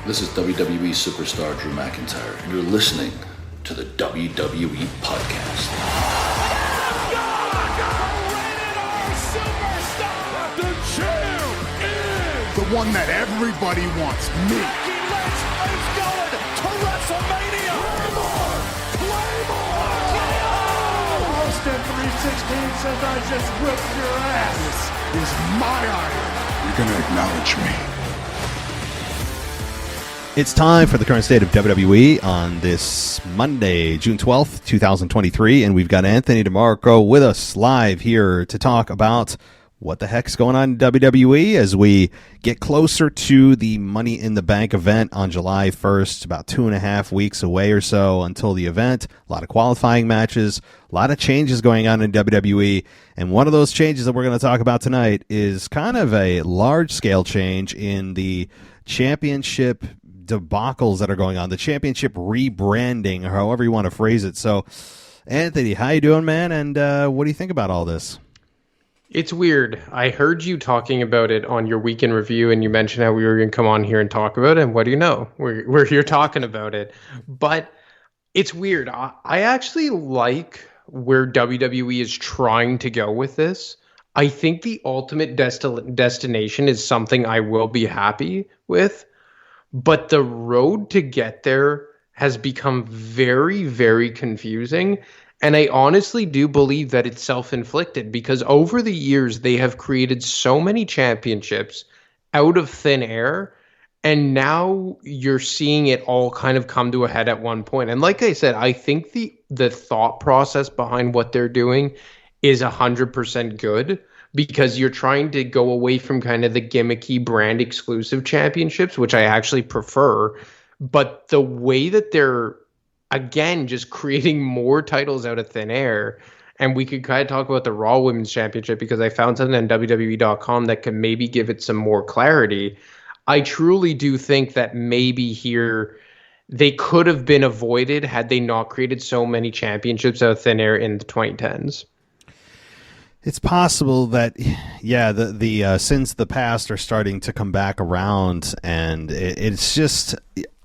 This is WWE superstar Drew McIntyre, and you're listening to the WWE Podcast. The champ is the one that everybody wants, me. It's going to WrestleMania. Claymore! Austin 316 says I just whipped your ass. This is my iron. You're going to acknowledge me. It's time for the current state of WWE on this Monday, June 12th, 2023, and we've got Anthony DeMarco with us live here to talk about what the heck's going on in WWE as we get closer to the Money in the Bank event on July 1st, about 2.5 weeks away or so until the event. A lot of qualifying matches, a lot of changes going on in WWE, and one of those changes that we're going to talk about tonight is kind of a large-scale change in the championship debacles that are going on, the championship rebranding, or however you want to phrase it. So, Anthony, how you doing, man? And what do you think about all this? It's weird. I heard you talking about it on your weekend review, and you mentioned how we were going to come on here and talk about it. And what do you know? We're here talking about it. But it's weird. I actually like where WWE is trying to go with this. I think the ultimate destination is something I will be happy with. But the road to get there has become very, very confusing. And I honestly do believe that it's self-inflicted because over the years, they have created so many championships out of thin air. And now you're seeing it all kind of come to a head at one point. And like I said, I think the thought process behind what they're doing is 100% good. Because you're trying to go away from kind of the gimmicky brand exclusive championships, which I actually prefer. But the way that they're, again, just creating more titles out of thin air. And we could kind of talk about the Raw Women's Championship because I found something on WWE.com that can maybe give it some more clarity. I truly do think that maybe here they could have been avoided had they not created so many championships out of thin air in the 2010s. It's possible that, yeah, the sins of the past are starting to come back around, and it's just,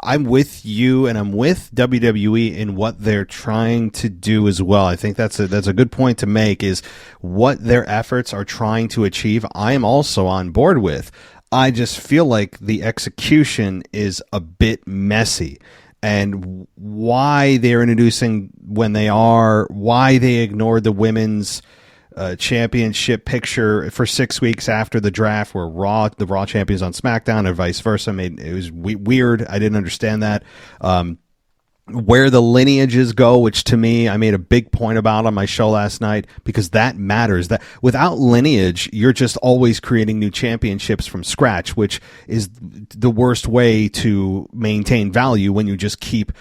I'm with you, and I'm with WWE in what they're trying to do as well. I think that's a good point to make, is what their efforts are trying to achieve. I am also on board with. I just feel like the execution is a bit messy. And why they're introducing when they are, why they ignored the women's championship picture for 6 weeks after the draft, where the Raw champions on SmackDown and vice versa. It was weird. I didn't understand that. Where the lineages go, which to me, I made a big point about on my show last night, because that matters. That without lineage, you're just always creating new championships from scratch, which is the worst way to maintain value when you just keep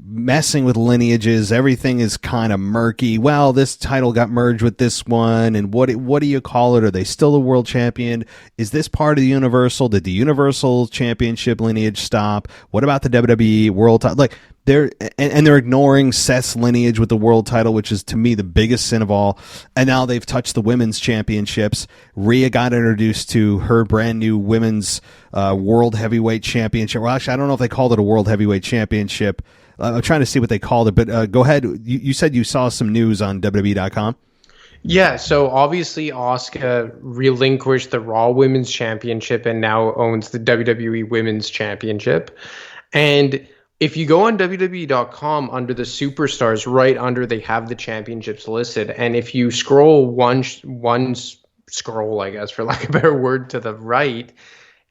messing with lineages. Everything is kind of murky. Well, this title got merged with this one, and what do you call it? Are they still a world champion? Is this part of the Universal? Did the Universal Championship lineage stop? What about the WWE World title? Like they're ignoring Seth's lineage with the world title, which is to me the biggest sin of all. And now they've touched the women's championships. Rhea got introduced to her brand new women's world heavyweight championship. Well, actually, I don't know if they called it a world heavyweight championship. I'm trying to see what they called it, but go ahead. You said you saw some news on WWE.com. Yeah, so obviously Asuka relinquished the Raw Women's Championship and now owns the WWE Women's Championship. And if you go on WWE.com under the superstars, right under they have the championships listed. And if you scroll one scroll, I guess, for lack of a better word, to the right,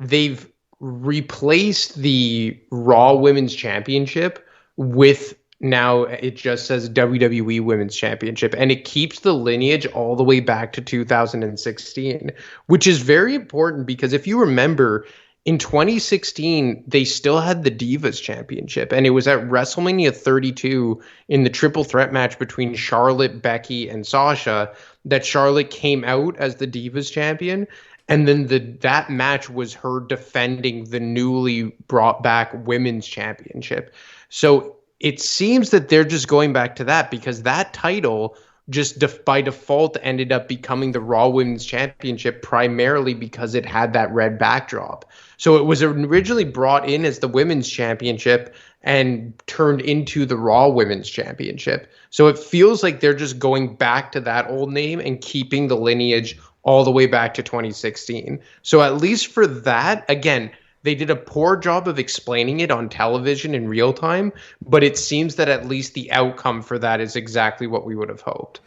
they've replaced the Raw Women's Championship with, now it just says WWE Women's Championship, and it keeps the lineage all the way back to 2016, which is very important because if you remember, in 2016, they still had the Divas Championship, and it was at WrestleMania 32 in the triple threat match between Charlotte, Becky, and Sasha that Charlotte came out as the Divas Champion. And then that match was her defending the newly brought back Women's Championship. So it seems that they're just going back to that because that title just by default ended up becoming the Raw Women's Championship primarily because it had that red backdrop. So it was originally brought in as the Women's Championship and turned into the Raw Women's Championship. So it feels like they're just going back to that old name and keeping the lineage all the way back to 2016. So at least for that, again, they did a poor job of explaining it on television in real time, but it seems that at least the outcome for that is exactly what we would have hoped.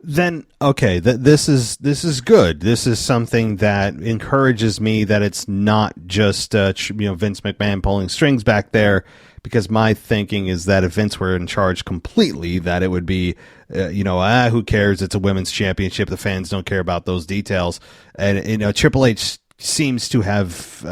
Then, okay, this is good. This is something that encourages me that it's not just Vince McMahon pulling strings back there, because my thinking is that if Vince were in charge completely, that it would be, who cares? It's a women's championship. The fans don't care about those details. And Triple H seems to have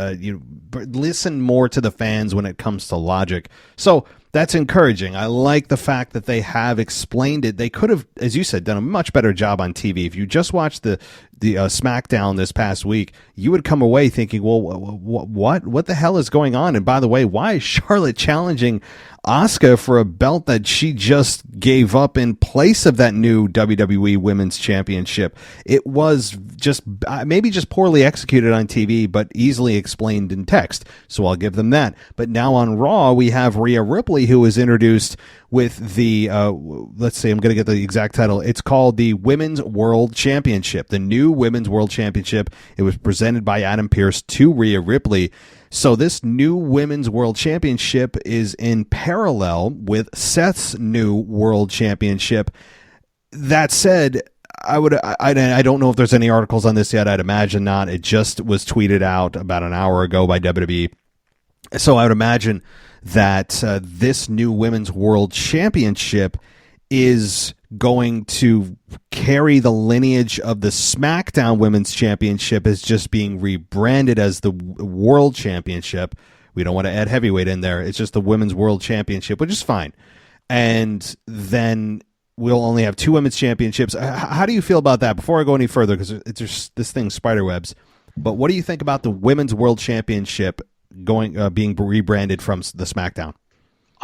listened more to the fans when it comes to logic. So that's encouraging. I like the fact that they have explained it. They could have, as you said, done a much better job on TV. If you just watched the SmackDown this past week, you would come away thinking, well, what the hell is going on? And by the way, why is Charlotte challenging Asuka for a belt that she just gave up in place of that new WWE Women's Championship? It was maybe just poorly executed on TV, but easily explained in text. So I'll give them that. But now on Raw, we have Rhea Ripley, who was introduced with the, let's see, I'm going to get the exact title. It's called the Women's World Championship, the new Women's World Championship. It was presented by Adam Pearce to Rhea Ripley. So this new Women's World Championship is in parallel with Seth's new World Championship. That said, I don't know if there's any articles on this yet. I'd imagine not. It just was tweeted out about an hour ago by WWE. So I would imagine that this new Women's World Championship is going to carry the lineage of the SmackDown Women's Championship as just being rebranded as the World Championship. We don't want to add heavyweight in there. It's just the Women's World Championship, which is fine. And then we'll only have 2 women's championships. How do you feel about that? Before I go any further, because it's just this thing spiderwebs. But what do you think about the Women's World Championship being rebranded from the SmackDown?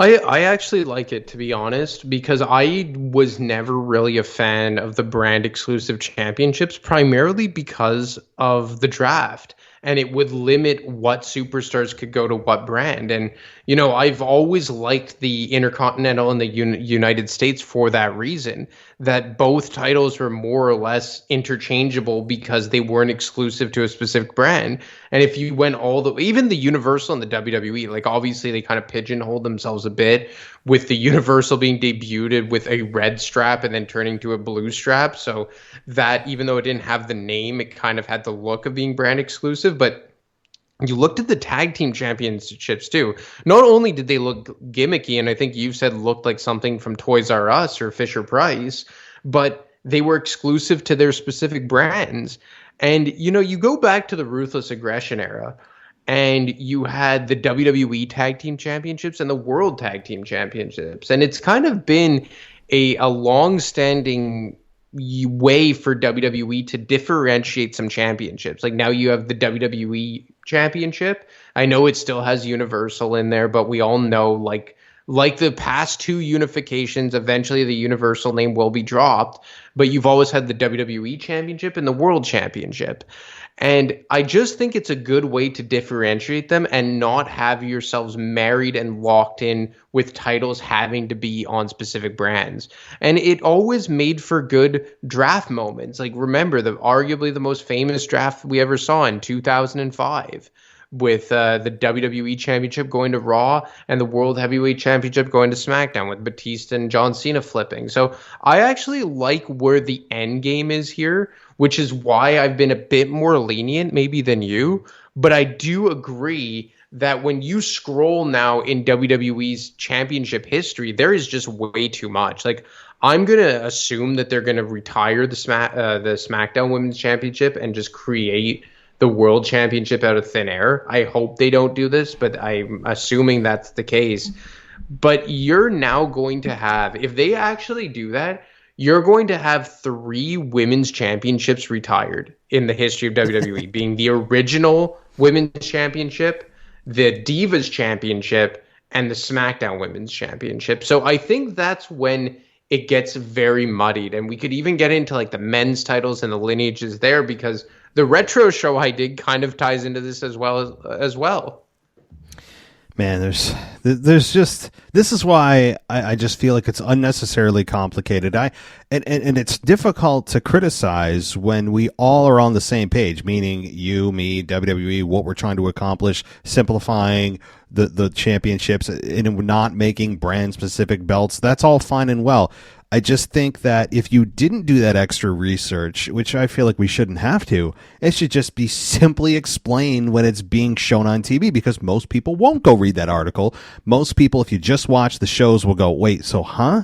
I actually like it, to be honest, because I was never really a fan of the brand exclusive championships, primarily because of the draft. And it would limit what superstars could go to what brand. And, I've always liked the Intercontinental and the United States for that reason, that both titles were more or less interchangeable because they weren't exclusive to a specific brand. And if you went even the Universal and the WWE, like obviously they kind of pigeonholed themselves a bit with the Universal being debuted with a red strap and then turning to a blue strap. So that, even though it didn't have the name, it kind of had the look of being brand exclusive. But you looked at the tag team championships too. Not only did they look gimmicky, and I think you said looked like something from Toys R Us or Fisher Price, but they were exclusive to their specific brands. And, you go back to the Ruthless Aggression era, and you had the WWE Tag Team Championships and the World Tag Team Championships. And it's kind of been a long-standing way for WWE to differentiate some championships. Like now you have the WWE Championship. I know it still has Universal in there, but we all know, like the past 2 unifications, eventually the Universal name will be dropped, but you've always had the WWE Championship and the World Championship. And I just think it's a good way to differentiate them and not have yourselves married and locked in with titles having to be on specific brands. And it always made for good draft moments. Like remember arguably the most famous draft we ever saw in 2005. With the WWE Championship going to Raw and the World Heavyweight Championship going to SmackDown with Batista and John Cena flipping. So I actually like where the end game is here, which is why I've been a bit more lenient maybe than you. But I do agree that when you scroll now in WWE's championship history, there is just way too much. Like I'm going to assume that they're going to retire the SmackDown Women's Championship and just create the World Championship out of thin air. I hope they don't do this, but I'm assuming that's the case. But you're now going to have, if they actually do that, you're going to have 3 women's championships retired in the history of WWE, being the original Women's Championship, the Divas Championship, and the SmackDown Women's Championship. So I think that's when it gets very muddied. And we could even get into like the men's titles and the lineages there, because the retro show I did kind of ties into this as well. Man, there's just, this is why I just feel like it's unnecessarily complicated. And it's difficult to criticize when we all are on the same page, meaning you, me, WWE, what we're trying to accomplish, simplifying the championships and not making brand specific belts. That's all fine and well. I just think that if you didn't do that extra research, which I feel like we shouldn't have to, it should just be simply explained when it's being shown on TV, because most people won't go read that article. Most people, if you just watch the shows, will go, wait, so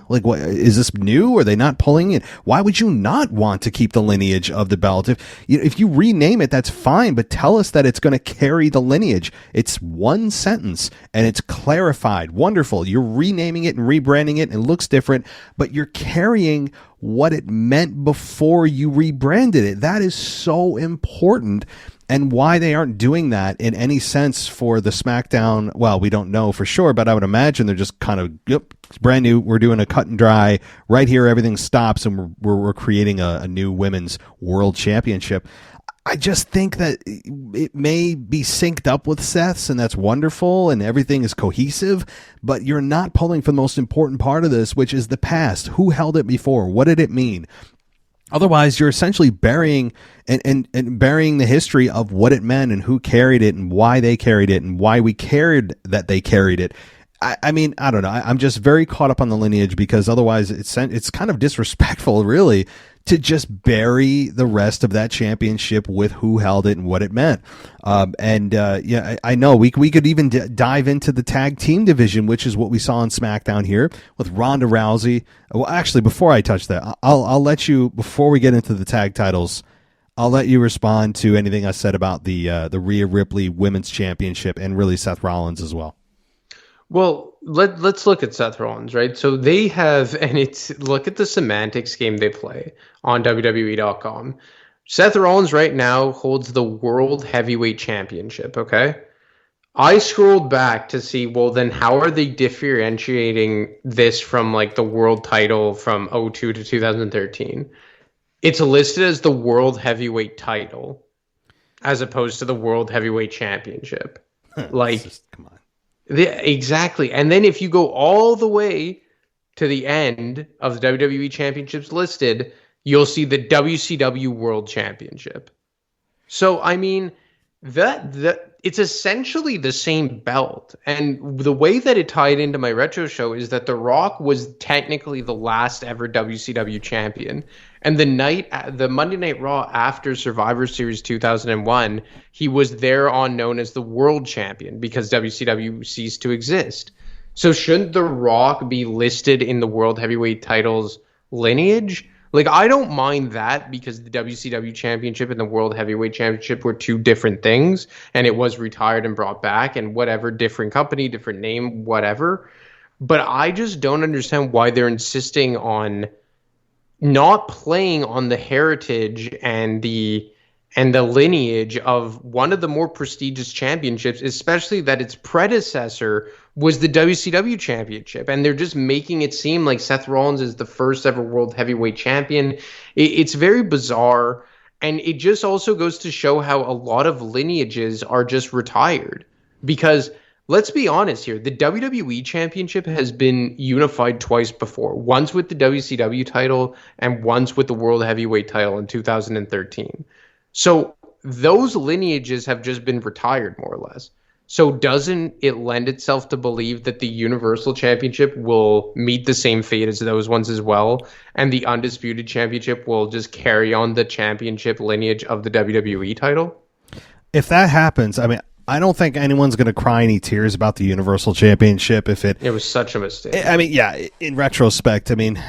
Like, what, is this new? Are they not pulling it? Why would you not want to keep the lineage of the belt? If you rename it, that's fine, but tell us that it's going to carry the lineage. It's one sentence and it's clarified. Wonderful. You're renaming it and rebranding it and it looks different, but you're carrying what it meant before you rebranded it. That is so important. And why they aren't doing that in any sense for the SmackDown, well, we don't know for sure, but I would imagine they're just kind of, yep, it's brand new. We're doing a cut and dry right here. Everything stops and we're creating a new women's world championship. I just think that it may be synced up with Seth's, and that's wonderful, and everything is cohesive, but you're not pulling for the most important part of this, which is the past. Who held it before? What did it mean? Otherwise, you're essentially burying and burying the history of what it meant and who carried it and why they carried it and why we cared that they carried it. I mean, I don't know. I'm just very caught up on the lineage, because otherwise it's kind of disrespectful, really, to just bury the rest of that championship with who held it and what it meant. I know we could even dive into the tag team division, which is what we saw on SmackDown here with Ronda Rousey. Well, actually, before I touch that, I'll let you, before we get into the tag titles, I'll let you respond to anything I said about the Rhea Ripley Women's Championship and really Seth Rollins as well. Well, let's look at Seth Rollins, right? So they have, and look at the semantics game they play on WWE.com. Seth Rollins right now holds the World Heavyweight Championship, okay? I scrolled back to see, well, then how are they differentiating this from like the world title from 2002 to 2013? It's listed as the World Heavyweight title as opposed to the World Heavyweight Championship. Come on. Exactly. And then if you go all the way to the end of the WWE Championships listed, you'll see the WCW World Championship. So, I mean, that it's essentially the same belt. And the way that it tied into my retro show is that The Rock was technically the last ever WCW champion. And the Monday Night Raw after Survivor Series 2001, he was there on known as the World Champion because WCW ceased to exist. So shouldn't The Rock be listed in the World Heavyweight titles lineage? Like, I don't mind that because the WCW Championship and the World Heavyweight Championship were two different things, and it was retired and brought back, and whatever, different company, different name, whatever. But I just don't understand why they're insisting on not playing on the heritage and the lineage of one of the more prestigious championships, especially that its predecessor was the WCW Championship. And they're just making it seem like Seth Rollins is the first ever World Heavyweight Champion. It's very bizarre. And it just also goes to show how a lot of lineages are just retired. Because let's be honest here, the WWE Championship has been unified twice before. Once with the WCW title and once with the World Heavyweight title in 2013. So those lineages have just been retired, more or less. So doesn't it lend itself to believe that the Universal Championship will meet the same fate as those ones as well, and the Undisputed Championship will just carry on the championship lineage of the WWE title? If that happens, I mean, I don't think anyone's going to cry any tears about the Universal Championship if it was such a mistake. I mean, yeah, in retrospect, I mean,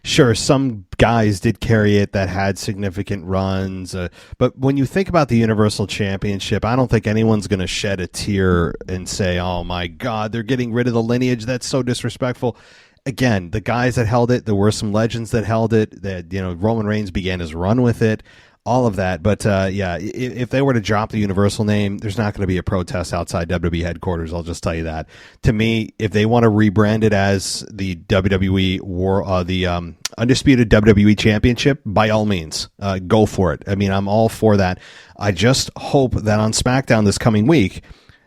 sure, some guys did carry it that had significant runs, but when you think about the Universal Championship, I don't think anyone's going to shed a tear and say, oh my God, they're getting rid of the lineage. That's so disrespectful. Again, the guys that held it, there were some legends that held it, that, you know, Roman Reigns began his run with it. all of that. But if they were to drop the Universal name, there's not going to be a protest outside WWE headquarters. I'll just tell you that. To me, if they want to rebrand it as the WWE Undisputed WWE Championship, by all means, go for it. I mean, I'm all for that. I just hope that on SmackDown this coming week,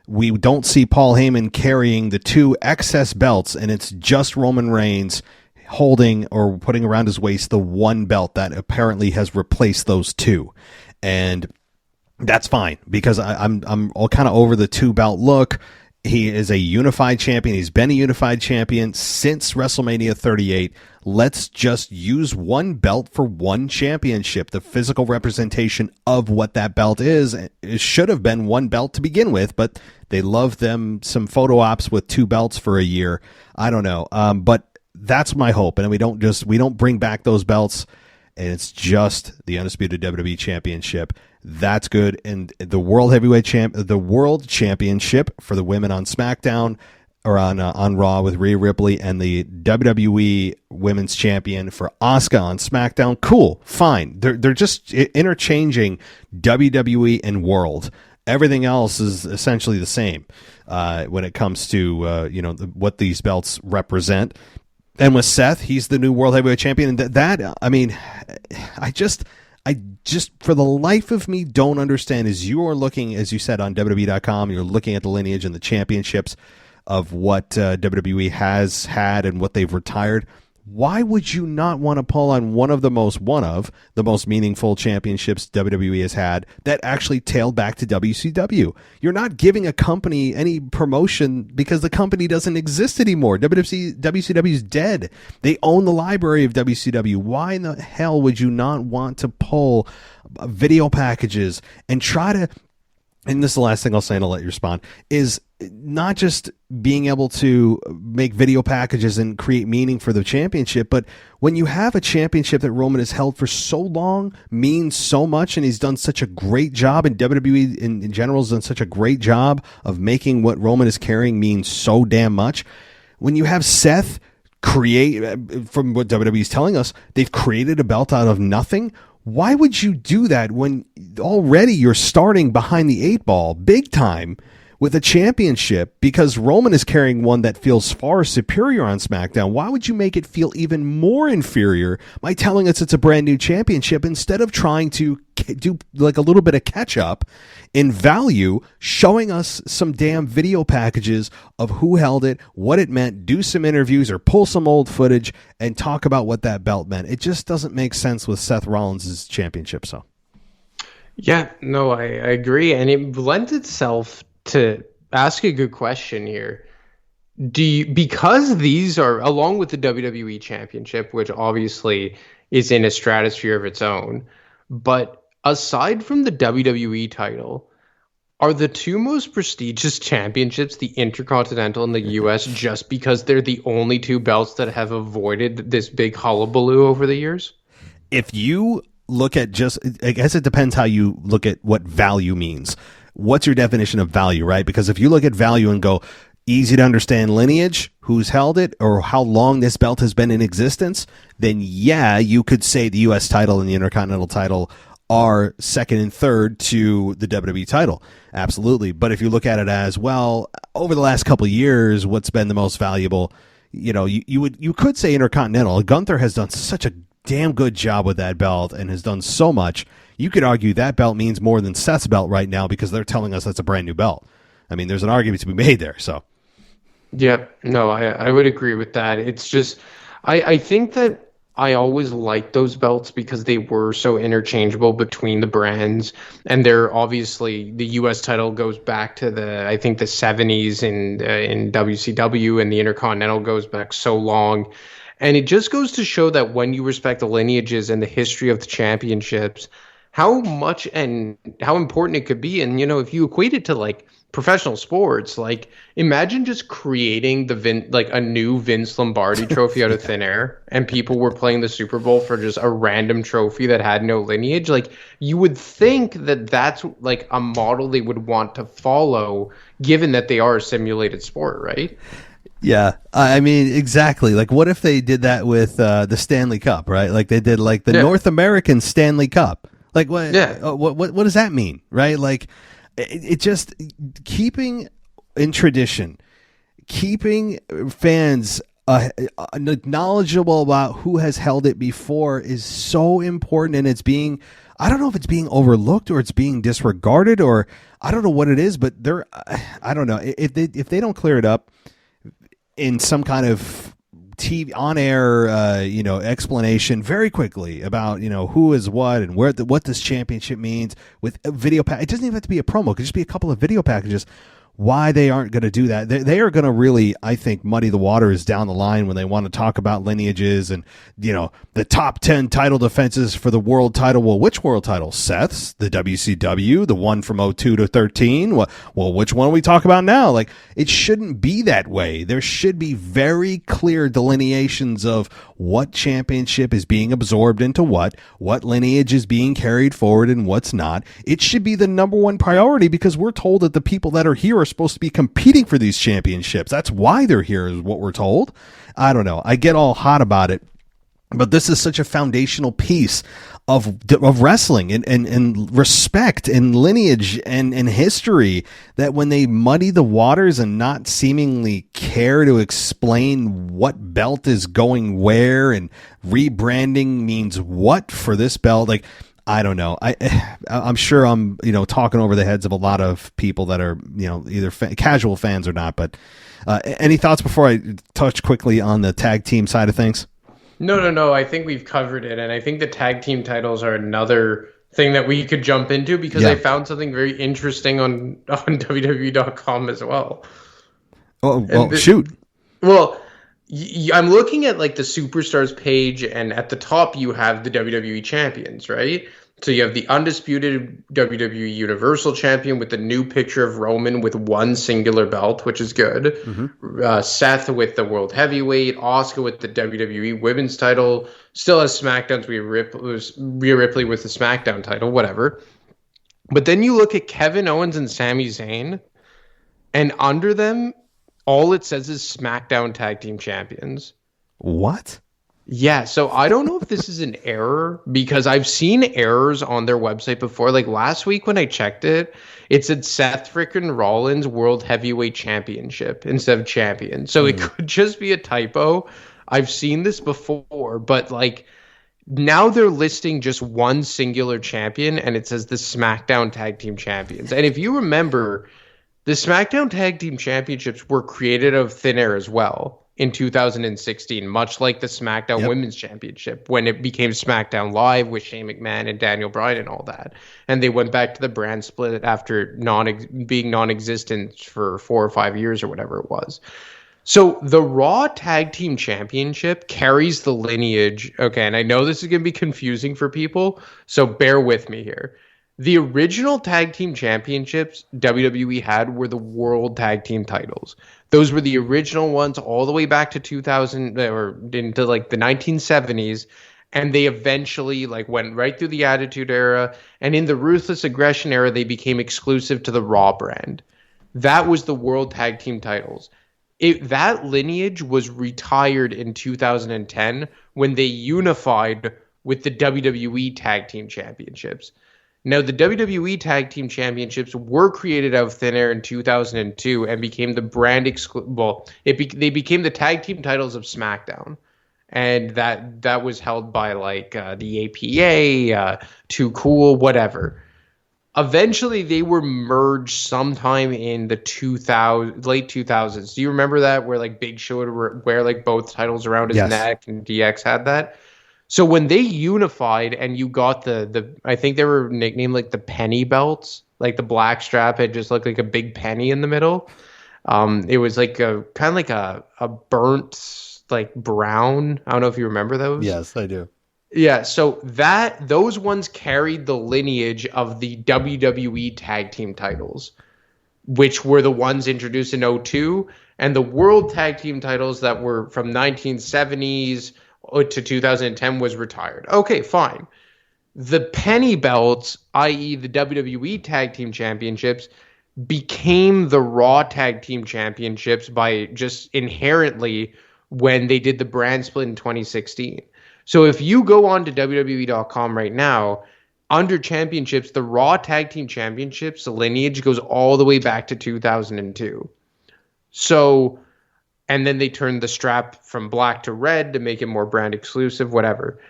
we don't see Paul Heyman carrying the two excess belts, and it's just Roman Reigns holding or putting around his waist the one belt that apparently has replaced those two. And that's fine, because I'm all kind of over the two belt look. He is a unified champion. He's been a unified champion since WrestleMania 38. Let's just use one belt for one championship. The physical representation of what that belt is, it should have been one belt to begin with, but they love them some photo ops with two belts for a year. I don't know. But that's my hope. And we don't bring back those belts, and it's just the Undisputed WWE Championship. That's good. And the World Championship for the women on SmackDown, or on Raw with Rhea Ripley, and the WWE Women's Champion for Asuka on SmackDown. Cool, fine. They're just interchanging WWE and World. Everything else is essentially the same when it comes to what these belts represent. And with Seth, he's the new World Heavyweight Champion. And I just for the life of me don't understand, as you are looking, as you said, on WWE.com, you're looking at the lineage and the championships of what WWE has had and what they've retired. Why would you not want to pull on one of the most meaningful championships WWE has had that actually tailed back to WCW? You're not giving a company any promotion because the company doesn't exist anymore. WCW is dead. They own the library of WCW. Why in the hell would you not want to pull video packages and try to, and this is the last thing I'll say and I'll let you respond, is not just being able to make video packages and create meaning for the championship, but when you have a championship that Roman has held for so long, means so much, and he's done such a great job, and WWE in general has done such a great job of making what Roman is carrying mean so damn much. When you have Seth create, from what WWE is telling us, they've created a belt out of nothing. Why would you do that when already you're starting behind the eight ball big time with a championship, because Roman is carrying one that feels far superior on SmackDown? Why would you make it feel even more inferior by telling us it's a brand new championship instead of trying to do like a little bit of catch up in value, showing us some damn video packages of who held it, what it meant, do some interviews or pull some old footage and talk about what that belt meant? It just doesn't make sense with Seth Rollins' championship. So yeah, no, I agree. And it lends itself to ask a good question here. Because these are, along with the WWE Championship, which obviously is in a stratosphere of its own, but aside from the WWE title, are the two most prestigious championships the Intercontinental and the US, just because they're the only two belts that have avoided this big hullabaloo over the years? If you look at I guess it depends how you look at what value means. What's your definition of value, right? Because if you look at value and go, easy to understand lineage, who's held it, or how long this belt has been in existence, then yeah, you could say the U.S. title and the Intercontinental title are second and third to the WWE title. Absolutely. But if you look at it as, well, over the last couple of years, what's been the most valuable, you could say Intercontinental. Gunther has done such a damn good job with that belt and has done so much. You could argue that belt means more than Seth's belt right now because they're telling us that's a brand new belt. I mean, there's an argument to be made there. So, yeah, no, I would agree with that. It's just, I think that I always liked those belts because they were so interchangeable between the brands. And they're obviously, the US title goes back to the 70s in WCW, and the Intercontinental goes back so long. And it just goes to show that when you respect the lineages and the history of the championships, how much and how important it could be. And, if you equate it to like professional sports, like imagine just creating a new Vince Lombardi trophy out of thin air, and people were playing the Super Bowl for just a random trophy that had no lineage. Like, you would think that that's like a model they would want to follow, given that they are a simulated sport, right? Yeah, I mean, exactly. Like, what if they did that with the Stanley Cup, right? Like they did like the North American Stanley Cup. Like what? Yeah. What does that mean, right? Like it just keeping in tradition, keeping fans knowledgeable about who has held it before is so important, and it's being, I don't know if it's being overlooked or it's being disregarded, or I don't know what it is, but I don't know if they don't clear it up in some kind of TV on air, explanation very quickly about, who is what and what this championship means with a video pack. It doesn't even have to be a promo. It could just be a couple of video packages. Why they aren't going to do that. They are going to really, I think, muddy the waters down the line when they want to talk about lineages and, the top 10 title defenses for the world title. Well, which world title? Seth's, the WCW, the one from 02 to 13. Well, which one are we talking about now? Like, it shouldn't be that way. There should be very clear delineations of what championship is being absorbed into what lineage is being carried forward and what's not. It should be the number one priority, because we're told that the people that are here are supposed to be competing for these championships. That's why they're here, is what we're told. I don't know. I get all hot about it, but this is such a foundational piece of wrestling and respect and lineage and history, that when they muddy the waters and not seemingly care to explain what belt is going where and rebranding means what for this belt, like, I don't know. I'm sure I'm, talking over the heads of a lot of people that are, either casual fans or not. But any thoughts before I touch quickly on the tag team side of things? No. I think we've covered it. And I think the tag team titles are another thing that we could jump into, because I found something very interesting on WWE.com as well. Shoot. Well, I'm looking at like the Superstars page, and at the top you have the WWE champions, right? So you have the undisputed WWE Universal Champion with the new picture of Roman with one singular belt, which is good. Mm-hmm. Seth with the World Heavyweight, Asuka with the WWE Women's title, still has SmackDown's Rhea Ripley with the SmackDown title, whatever. But then you look at Kevin Owens and Sami Zayn, and under them, all it says is SmackDown Tag Team Champions. What? Yeah, so I don't know if this is an error, because I've seen errors on their website before. Like last week when I checked it, it said Seth frickin' Rollins World Heavyweight Championship instead of champion. So it could just be a typo. I've seen this before, but like now they're listing just one singular champion, and it says the SmackDown Tag Team Champions. And if you remember, the SmackDown Tag Team Championships were created out of thin air as well in 2016, much like the SmackDown Women's Championship when it became SmackDown Live with Shane McMahon and Daniel Bryan and all that. And they went back to the brand split after being non-existent for 4 or 5 years or whatever it was. So the Raw Tag Team Championship carries the lineage. Okay, and I know this is going to be confusing for people, so bear with me here. The original tag team championships WWE had were the world tag team titles. Those were the original ones all the way back to 2000 or into like the 1970s. And they eventually like went right through the Attitude Era. And in the Ruthless Aggression Era, they became exclusive to the Raw brand. That was the world tag team titles. That lineage was retired in 2010 when they unified with the WWE Tag Team Championships. Now, the WWE Tag Team Championships were created out of thin air in 2002 and became the brand they became the tag team titles of SmackDown, and that was held by like the APA, Too Cool, whatever. Eventually, they were merged sometime in the late 2000s. Do you remember that, where like Big Show would wear like both titles around his neck, and DX had that? So when they unified and you got the I think they were nicknamed like the penny belts, like the black strap had just looked like a big penny in the middle. It was like a kind of like a burnt like brown. I don't know if you remember those. Yes, I do. Yeah, so those ones carried the lineage of the WWE Tag Team titles, which were the ones introduced in 2002, and the World Tag Team titles that were from 1970s to 2010 was retired. Okay, fine. The penny belts, i.e. the WWE Tag Team Championships, became the Raw Tag Team Championships by just inherently when they did the brand split in 2016. So if you go on to WWE.com right now, under championships, the Raw Tag Team Championships, the lineage goes all the way back to 2002. So, and then they turned the strap from black to red to make it more brand exclusive, whatever.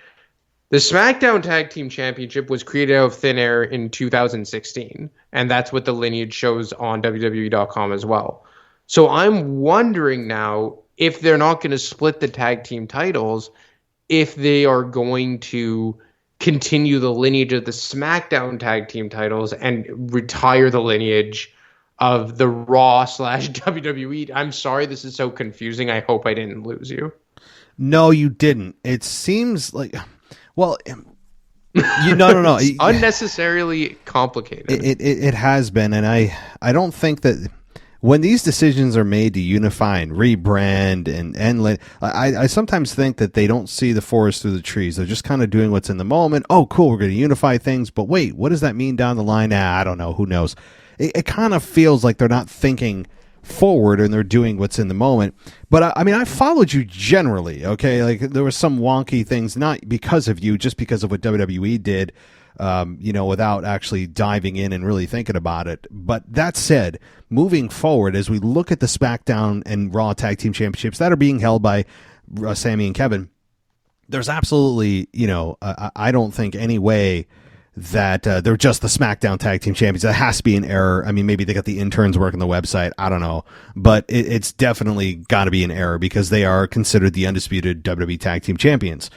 The SmackDown Tag Team Championship was created out of thin air in 2016, and that's what the lineage shows on WWE.com as well. So I'm wondering now if they're not going to split the tag team titles, if they are going to continue the lineage of the SmackDown Tag Team titles and retire the lineage of the Raw / WWE. I'm sorry this is so confusing. I hope I didn't lose you. No, you didn't. It seems like... Well, no. It's unnecessarily complicated. It has been, and I don't think that when these decisions are made to unify and rebrand and I sometimes think that they don't see the forest through the trees. They're just kind of doing what's in the moment. Oh, cool, we're going to unify things, but wait, what does that mean down the line? I don't know. Who knows? It kind of feels like they're not thinking forward and they're doing what's in the moment. But I mean, I followed you generally, okay? Like there were some wonky things, not because of you, just because of what WWE did, without actually diving in and really thinking about it. But that said, moving forward, as we look at the SmackDown and Raw Tag Team Championships that are being held by Sami and Kevin, there's absolutely, I don't think any way that they're just the SmackDown Tag Team Champions. That has to be an error. I mean, maybe they got the interns working the website. I don't know. But it's definitely got to be an error because they are considered the undisputed WWE Tag Team Champions.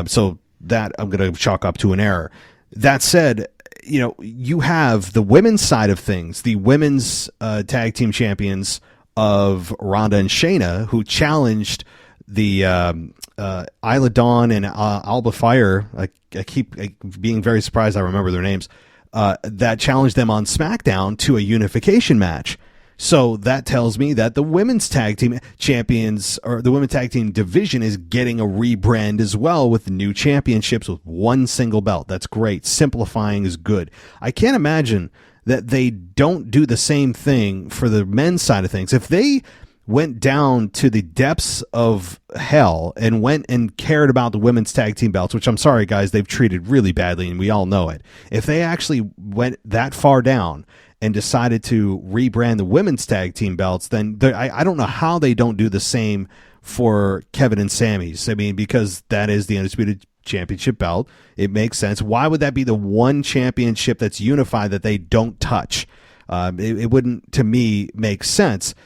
So that I'm going to chalk up to an error. That said, you have the women's side of things, the women's tag team champions of Ronda and Shayna, who challenged the Isla Dawn and Alba Fire. I keep being very surprised I remember their names. That challenged them on SmackDown to a unification match. So that tells me that the women's tag team champions, or the women's tag team division, is getting a rebrand as well with new championships with one single belt. That's great. Simplifying is good. I can't imagine that they don't do the same thing for the men's side of things. If they went down to the depths of hell and went and cared about the women's tag team belts, which I'm sorry, guys, they've treated really badly and we all know it. If they actually went that far down and decided to rebrand the women's tag team belts, then I don't know how they don't do the same for Kevin and Sami's. I mean, because that is the undisputed championship belt. It makes sense. Why would that be the one championship that's unified that they don't touch? It wouldn't, to me, make sense.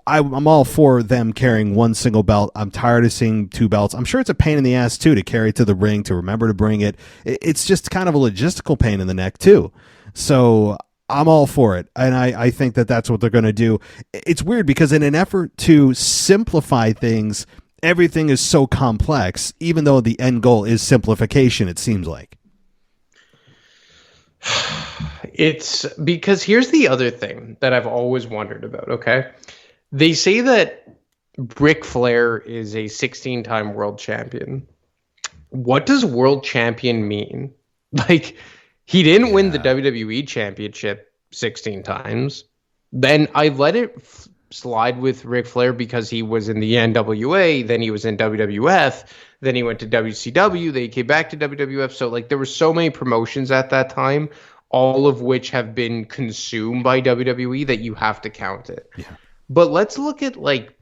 I'm all for them carrying one single belt. I'm tired of seeing two belts. I'm sure it's a pain in the ass, too, to carry it to the ring, to remember to bring it. It's just kind of a logistical pain in the neck, too. So I'm all for it, and I think that that's what they're going to do. It's weird because in an effort to simplify things, everything is so complex, even though the end goal is simplification, it seems like. It's because here's the other thing that I've always wondered about, okay? They say that Ric Flair is a 16-time world champion. What does world champion mean? Like, he didn't win the WWE Championship 16 times. Then I let it slide with Ric Flair because he was in the NWA, then he was in WWF, then he went to WCW, then he came back to WWF. So, like, there were so many promotions at that time, all of which have been consumed by WWE, that you have to count it. Yeah. But let's look at, like,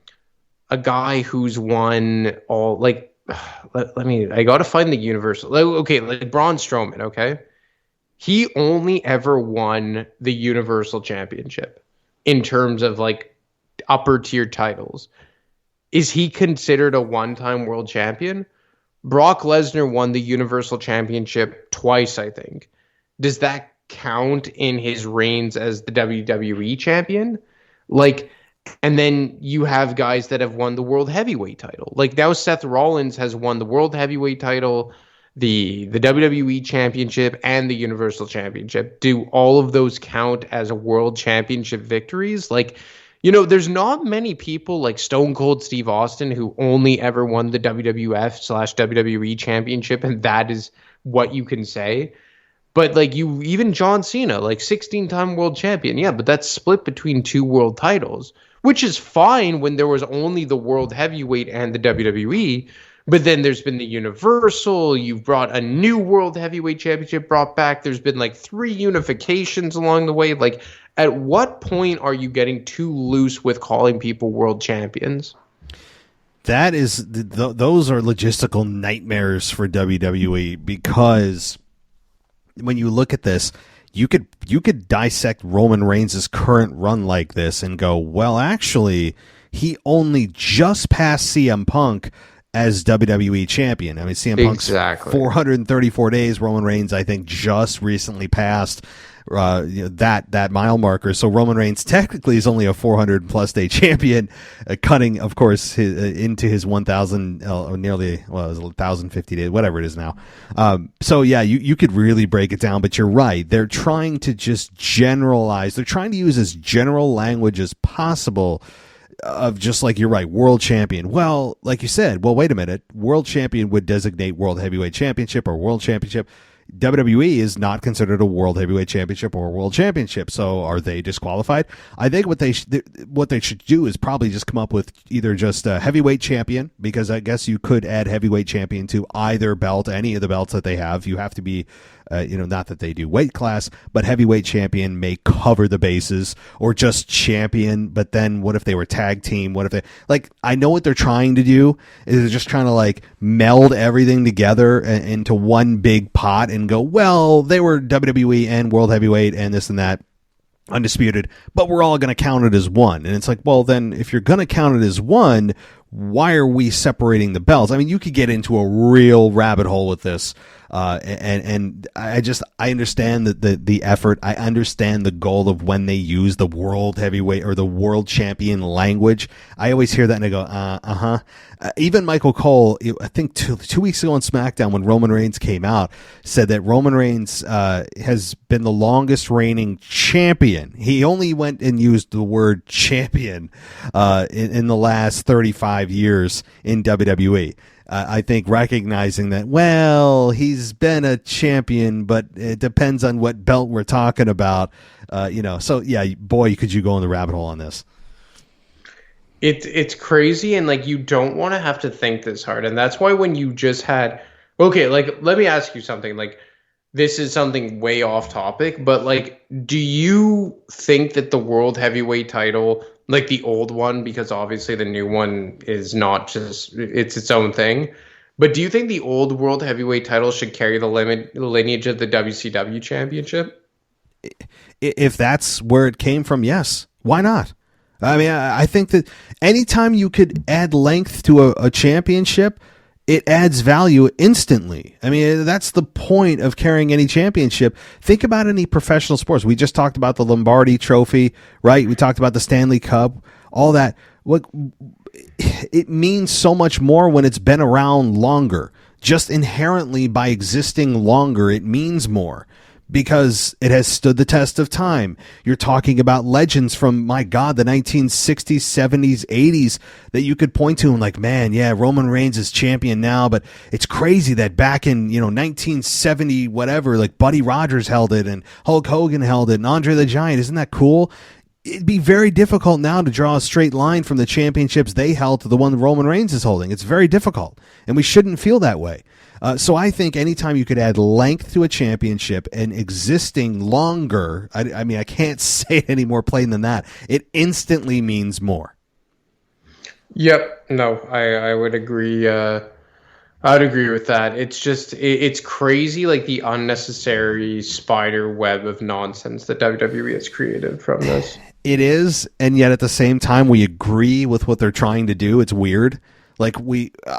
a guy who's won all, like, I got to find the Universal. Like Braun Strowman, okay? He only ever won the Universal Championship in terms of, like, upper tier titles. Is he considered a one-time world champion? Brock Lesnar won the Universal Championship twice, I think. Does that count in his reigns as the WWE champion? Like, and then you have guys that have won the World Heavyweight title. Like, now Seth Rollins has won the World Heavyweight title, the WWE Championship, and the Universal Championship. Do all of those count as World Championship victories? Like, there's not many people like Stone Cold Steve Austin who only ever won the WWF/WWE Championship, and that is what you can say. But, like, even John Cena, like, 16-time world champion. Yeah, but that's split between two world titles, which is fine when there was only the World Heavyweight and the WWE. But then there's been the Universal. You've brought a new World Heavyweight Championship brought back. There's been like 3 unifications along the way. Like, at what point are you getting too loose with calling people world champions? That is, those are logistical nightmares for WWE, because when you look at this, you could dissect Roman Reigns' current run like this and go, well, actually, he only just passed CM Punk as WWE champion. I mean, CM Punk's 434 days. Roman Reigns, I think, just recently passed that mile marker. So Roman Reigns technically is only a 400+ day champion, cutting, of course, into his 1,000, nearly, it was 1,050 days, whatever it is now. So yeah, you could really break it down, but you're right. They're trying to just generalize. They're trying to use as general language as possible of just like, you're right, world champion. Well, like you said, well, wait a minute. World champion would designate world heavyweight championship or world championship. WWE is not considered a world heavyweight championship or a world championship. So are they disqualified? I think what they should do is probably just come up with either just a heavyweight champion, because I guess you could add heavyweight champion to either belt, any of the belts that they have. You have to be, not that they do weight class, but heavyweight champion may cover the bases, or just champion. But then what if they were tag team? What if they, like, I know what they're trying to do is they're just trying to like meld everything together into one big pot and go, well, they were WWE and world heavyweight and this and that, undisputed, but we're all going to count it as one. And it's like, well, then if you're going to count it as one, why are we separating the belts? I mean, you could get into a real rabbit hole with this. And I understand the effort. I understand the goal of when they use the world heavyweight or the world champion language. I always hear that and I go, even Michael Cole, I think two weeks ago on SmackDown, when Roman Reigns came out, said that Roman Reigns has been the longest reigning champion. He only went and used the word champion in the last 35 years in WWE. I think recognizing that, well, he's been a champion, but it depends on what belt we're talking about. So yeah, boy, could you go in the rabbit hole on this. It's crazy, and like, you don't want to have to think this hard. And that's why when you just had, okay, like, let me ask you something. Like, this is something way off topic, but like, do you think that the world heavyweight title, like the old one, because obviously the new one is not just, it's its own thing, but do you think the old world heavyweight title should carry the lineage of the WCW championship? If that's where it came from, yes. Why not? I mean, I think that anytime you could add length to a championship, it adds value instantly. I mean, that's the point of carrying any championship. Think about any professional sports. We just talked about the Lombardi Trophy, right? We talked about the Stanley Cup, all that. What it means so much more when it's been around longer. Just inherently by existing longer, it means more, because it has stood the test of time. You're talking about legends from, my God, the 1960s, 70s, 80s that you could point to and like, man, yeah, Roman Reigns is champion now, but it's crazy that back in, 1970, whatever, like Buddy Rogers held it and Hulk Hogan held it and Andre the Giant. Isn't that cool? It'd be very difficult now to draw a straight line from the championships they held to the one Roman Reigns is holding. It's very difficult, and we shouldn't feel that way. So I think anytime you could add length to a championship and existing longer, I mean, I can't say it any more plain than that. It instantly means more. Yep. No, I would agree. I would agree with that. It's just, it's crazy, like the unnecessary spider web of nonsense that WWE has created from this. It is, and yet at the same time, we agree with what they're trying to do. It's weird. Like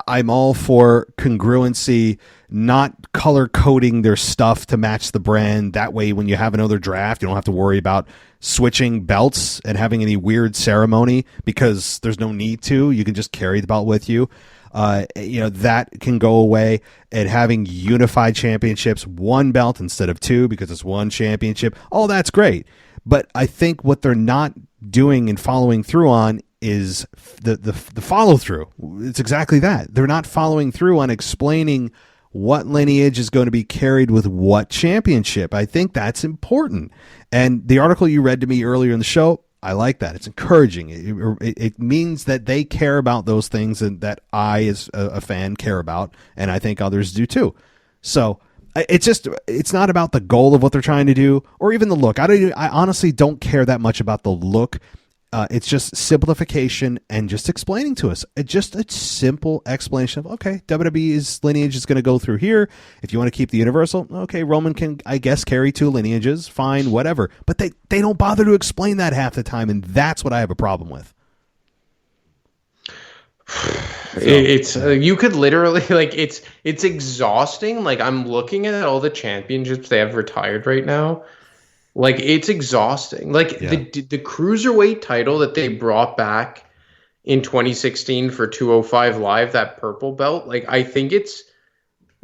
I'm all for congruency, not color coding their stuff to match the brand. That way, when you have another draft, you don't have to worry about switching belts and having any weird ceremony, because there's no need to. You can just carry the belt with you. That can go away, and having unified championships, one belt instead of two, because it's one championship. All that's great. But I think what they're not doing and following through on is the follow through. It's exactly that. They're not following through on explaining what lineage is going to be carried with what championship. I think that's important. And the article you read to me earlier in the show, I like that. It's encouraging. It means that they care about those things and that I, as a fan, care about, and I think others do too. So it's not about the goal of what they're trying to do or even the look. I honestly don't care that much about the look. It's just simplification and just explaining to us. Just a simple explanation of, okay, WWE's lineage is going to go through here. If you want to keep the Universal, okay, Roman can, I guess, carry 2 lineages, fine, whatever. But they don't bother to explain that half the time, and that's what I have a problem with. It's you could literally, like, it's exhausting. Like, I'm looking at all the championships they have retired right now. Like, it's exhausting. Like, the cruiserweight title that they brought back in 2016 for 205 Live, that purple belt, like, I think it's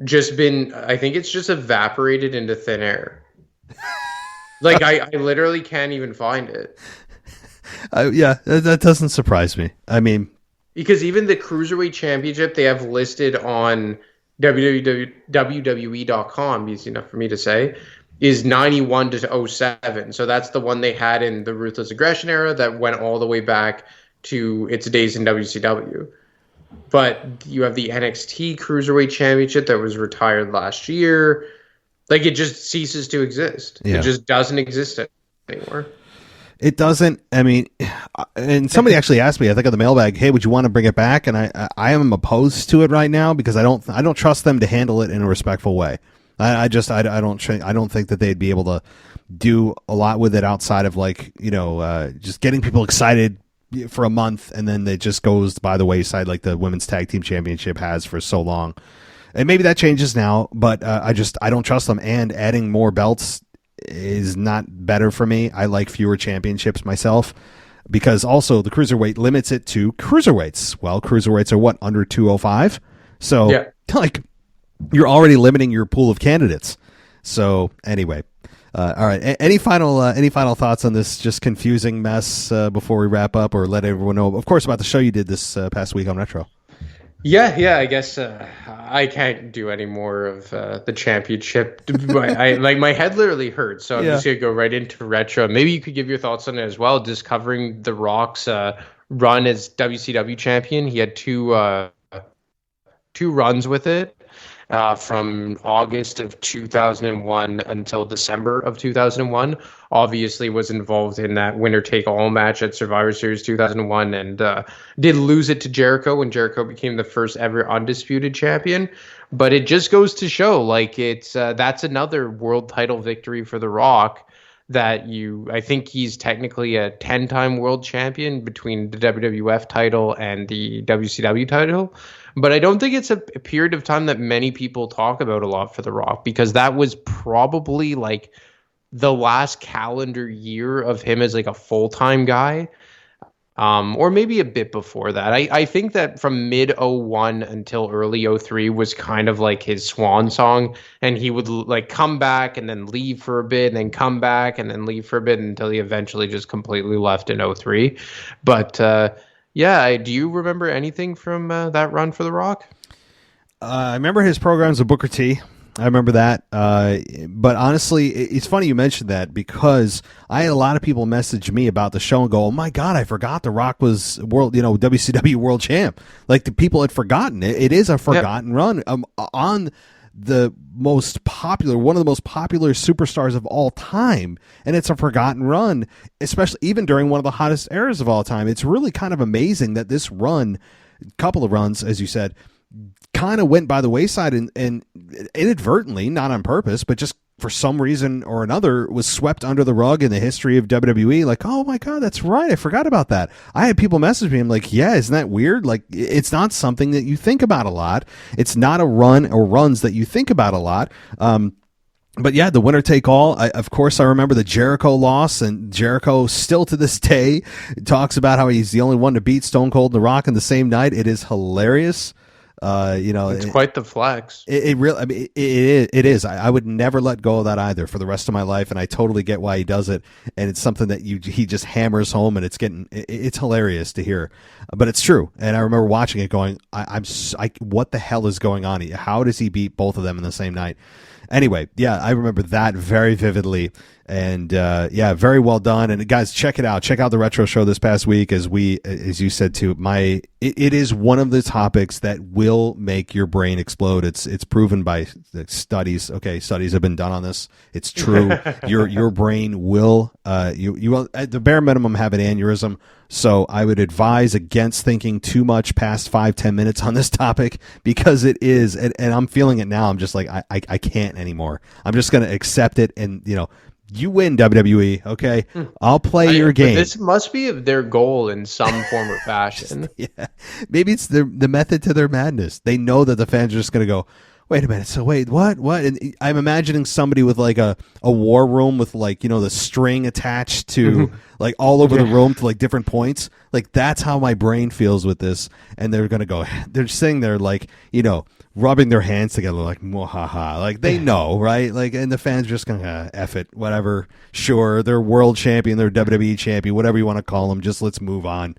just evaporated into thin air. Like, I literally can't even find it. Yeah, that doesn't surprise me. I mean, because even the Cruiserweight Championship they have listed on WWE.com, easy enough for me to say, is 91 to 07. So that's the one they had in the Ruthless Aggression era that went all the way back to its days in WCW. But you have the NXT Cruiserweight Championship that was retired last year. Like, it just ceases to exist. Yeah. It just doesn't exist anymore. It doesn't. I mean, and somebody actually asked me, I think on the mailbag, hey, would you want to bring it back? And I am opposed to it right now because I don't trust them to handle it in a respectful way. I don't think that they'd be able to do a lot with it outside of, like, just getting people excited for a month and then it just goes by the wayside like the Women's Tag Team Championship has for so long. And maybe that changes now, but I don't trust them. And adding more belts is not better for me. I like fewer championships myself because also the cruiserweight limits it to cruiserweights. Well, cruiserweights are what, under 205? So yeah. Like, you're already limiting your pool of candidates. So anyway, all right. Any final thoughts on this just confusing mess before we wrap up, or let everyone know, of course, about the show you did this past week on Retro? Yeah. I guess I can't do any more of the championship. My head literally hurts, so I'm just gonna go right into Retro. Maybe you could give your thoughts on it as well. Just covering The Rock's run as WCW champion. He had two runs with it. From August of 2001 until December of 2001, obviously was involved in that winner-take-all match at Survivor Series 2001 and did lose it to Jericho when Jericho became the first ever undisputed champion. But it just goes to show, like, it's that's another world title victory for The Rock. I think he's technically a 10-time world champion between the WWF title and the WCW title. But I don't think it's a period of time that many people talk about a lot for The Rock, because that was probably like the last calendar year of him as like a full-time guy, or maybe a bit before that. I think that from mid 01 until early 03 was kind of like his swan song, and he would like come back and then leave for a bit and then come back and then leave for a bit until he eventually just completely left in 03. But yeah, do you remember anything from that run for The Rock? I remember his programs with Booker T. I remember that. But honestly, it's funny you mentioned that, because I had a lot of people message me about the show and go, oh my God, I forgot The Rock was WCW world champ. Like, the people had forgotten it. It is a forgotten run on the most popular, one of the most popular superstars of all time. And it's a forgotten run, especially even during one of the hottest eras of all time. It's really kind of amazing that this run, couple of runs, as you said, kind of went by the wayside and inadvertently, not on purpose, but just for some reason or another was swept under the rug in the history of WWE. Like, oh my God, that's right, I forgot about that. I had people message me, I'm like, yeah, isn't that weird? Like, it's not something that you think about a lot. It's not a run or runs that you think about a lot. But yeah, the winner take all. Of course, I remember the Jericho loss, and Jericho still to this day talks about how he's the only one to beat Stone Cold and The Rock in the same night. It is hilarious. It's quite the flex. It really, I mean, it is. I would never let go of that either for the rest of my life, and I totally get why he does it. And it's something that he just hammers home, and it's hilarious to hear, but it's true. And I remember watching it, going, what the hell is going on? How does he beat both of them in the same night? Anyway, yeah, I remember that very vividly, and yeah, very well done. And guys, check it out. Check out the retro show this past week. As you said too, it is one of the topics that will make your brain explode. It's proven by studies. Okay, studies have been done on this. It's true. Your brain will you will at the bare minimum have an aneurysm. So I would advise against thinking too much past 5-10 minutes on this topic, because it is, and I'm feeling it now. I'm just like, I can't anymore. I'm just going to accept it. And, you win, WWE. Okay. I'll play your game. This must be their goal in some form or fashion. Yeah. Maybe it's the method to their madness. They know that the fans are just going to go, wait a minute. So wait, what? And I'm imagining somebody with like a war room with like, the string attached to like all over the room to like different points. Like that's how my brain feels with this. And they're going to go, they're sitting there like, rubbing their hands together like, mwahaha. Like they know, right? Like, and the fans are just going to F it, whatever. Sure. They're world champion. They're WWE champion, whatever you want to call them. Just let's move on.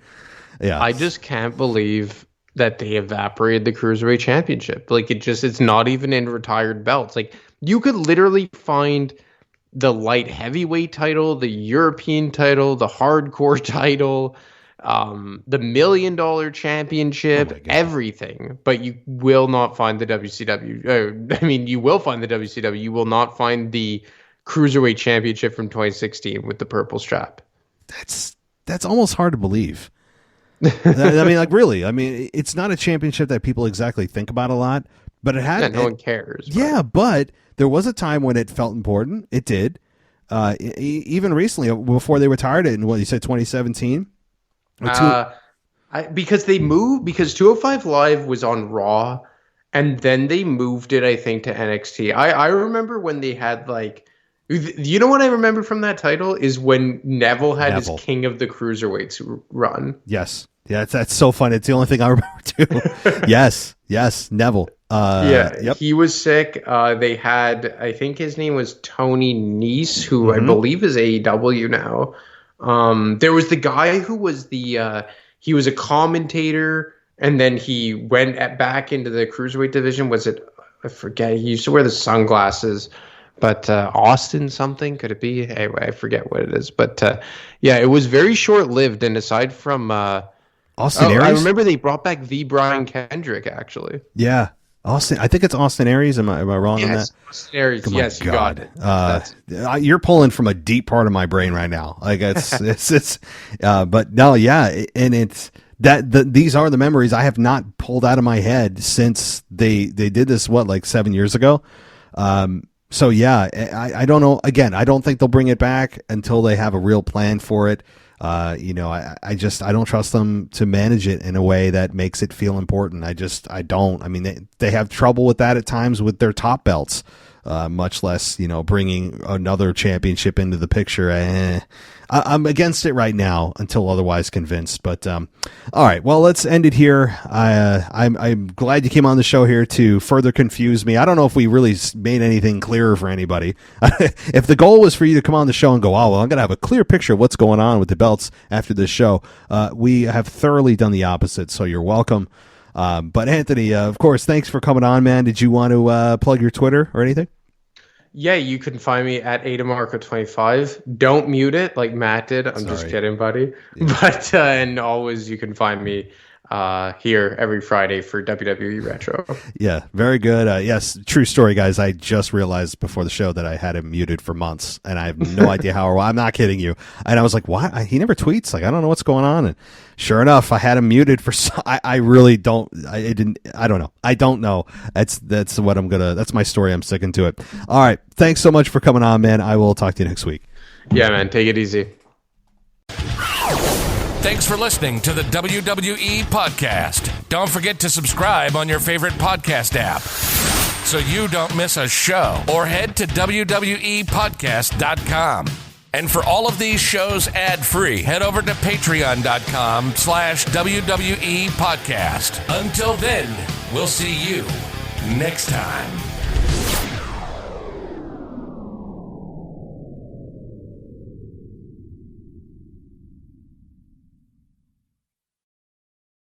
Yeah. I just can't believe that they evaporated the Cruiserweight Championship. Like it's not even in retired belts. Like you could literally find the light heavyweight title, the European title, the hardcore title, the $1 million championship, everything, but you will not find the WCW. You will find the WCW. You will not find the Cruiserweight Championship from 2016 with the purple strap. That's almost hard to believe. Really. It's not a championship that people exactly think about a lot, but it had. No one cares. But. Yeah, but there was a time when it felt important. It did. Even recently, before they retired it in what you said, 2017. Because they moved. Because 205 Live was on Raw, and then they moved it, I think, to NXT. I remember when they had like. You know what I remember from that title is when Neville had his King of the Cruiserweights run. Yes. Yeah, that's so fun. It's the only thing I remember too. Yes, Neville. He was sick. They had, I think his name was Tony Nese, who I believe is AEW now. There was the guy who was he was a commentator, and then he went back into the Cruiserweight division. Was it, I forget, he used to wear the sunglasses. But Austin something, could it be? Anyway, I forget what it is. But it was very short-lived. And aside from Austin Aries? I remember they brought back the Brian Kendrick, actually. Yeah. Austin. I think it's Austin Aries. Am I wrong on that? Austin Aries. Yes, you got it. You're pulling from a deep part of my brain right now. Like it's but no, yeah. And it's these are the memories I have not pulled out of my head since they did this, like 7 years ago. So yeah, I don't know. Again, I don't think they'll bring it back until they have a real plan for it. I don't trust them to manage it in a way that makes it feel important. I don't. They have trouble with that at times with their top belts, much less, bringing another championship into the picture. I'm against it right now until otherwise convinced. But all right, well, let's end it here. I'm glad you came on the show here to further confuse me. I don't know if we really made anything clearer for anybody. If the goal was for you to come on the show and go, oh, well, I'm going to have a clear picture of what's going on with the belts after this show, we have thoroughly done the opposite, so you're welcome. But Anthony, of course, thanks for coming on, man. Did you want to plug your Twitter or anything? Yeah, you can find me at AdaMarco25. Don't mute it like Matt did. I'm just kidding, buddy. Yeah. But and always you can find me here every Friday for WWE Retro. Yeah, very good. Yes, true story, guys. I just realized before the show that I had him muted for months, and I have no idea how or why. I'm not kidding you. And I was like, what? He never tweets. Like, I don't know what's going on. And sure enough, I had him muted for. I really don't. I don't know. I don't know. That's what I'm gonna. That's my story. I'm sticking to it. All right. Thanks so much for coming on, man. I will talk to you next week. Yeah, man. Take it easy. Thanks for listening to the WWE Podcast. Don't forget to subscribe on your favorite podcast app so you don't miss a show, or head to WWEpodcast.com. And for all of these shows ad-free, head over to patreon.com/WWE Podcast. Until then, we'll see you next time.